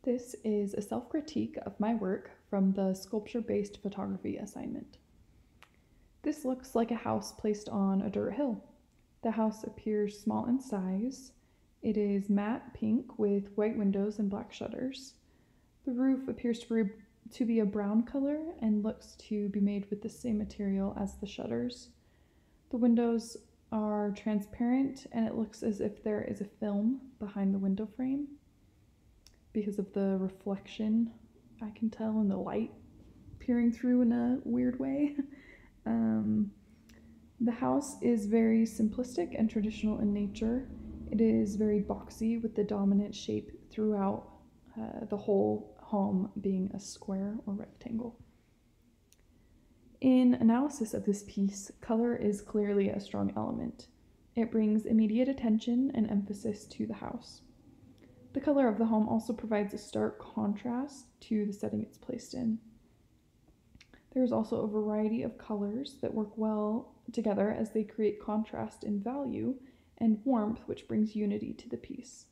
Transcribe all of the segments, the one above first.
This is a self-critique of my work from the sculpture-based photography assignment. This looks like a house placed on a dirt hill. The house appears small in size. It is matte pink with white windows and black shutters. The roof appears to be a brown color and looks to be made with the same material as the shutters. The windows are transparent and it looks as if there is a film behind the window frame because of the reflection, I can tell, and the light peering through in a weird way. The house is very simplistic and traditional in nature. It is very boxy with the dominant shape throughout the whole home being a square or rectangle. In analysis of this piece, color is clearly a strong element. It brings immediate attention and emphasis to the house. The color of the home also provides a stark contrast to the setting it's placed in. There is also a variety of colors that work well together as they create contrast in value and warmth, which brings unity to the piece.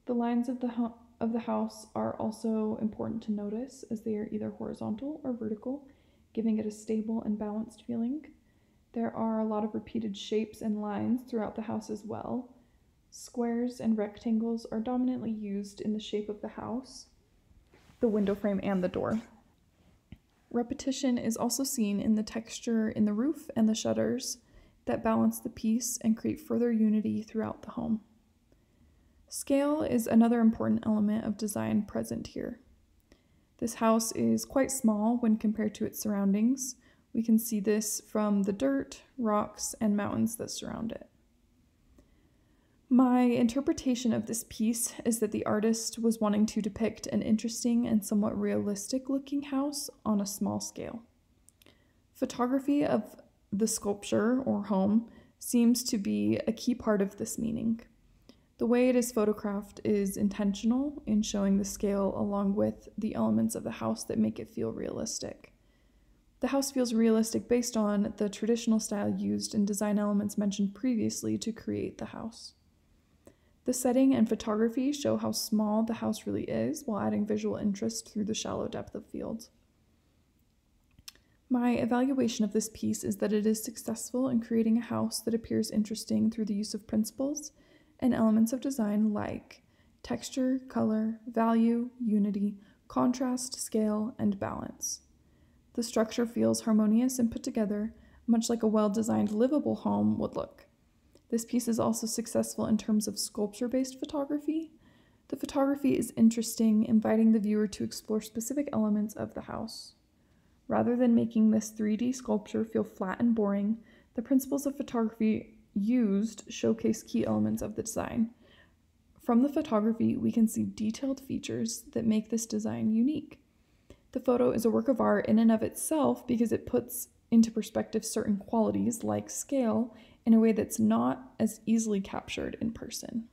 The lines of the house are also important to notice as they are either horizontal or vertical, giving it a stable and balanced feeling. There are a lot of repeated shapes and lines throughout the house as well. Squares and rectangles are dominantly used in the shape of the house, the window frame, and the door. Repetition is also seen in the texture in the roof and the shutters that balance the piece and create further unity throughout the home. Scale is another important element of design present here. This house is quite small when compared to its surroundings. We can see this from the dirt, rocks, and mountains that surround it. My interpretation of this piece is that the artist was wanting to depict an interesting and somewhat realistic-looking house on a small scale. Photography of the sculpture or home seems to be a key part of this meaning. The way it is photographed is intentional in showing the scale along with the elements of the house that make it feel realistic. The house feels realistic based on the traditional style used in design elements mentioned previously to create the house. The setting and photography show how small the house really is while adding visual interest through the shallow depth of field. My evaluation of this piece is that it is successful in creating a house that appears interesting through the use of principles and elements of design like texture, color, value, unity, contrast, scale, and balance. The structure feels harmonious and put together, much like a well-designed livable home would look. This piece is also successful in terms of sculpture-based photography. The photography is interesting, inviting the viewer to explore specific elements of the house. Rather than making this 3D sculpture feel flat and boring, the principles of photography used showcase key elements of the design. From the photography, we can see detailed features that make this design unique. The photo is a work of art in and of itself because it puts into perspective certain qualities like scale in a way that's not as easily captured in person.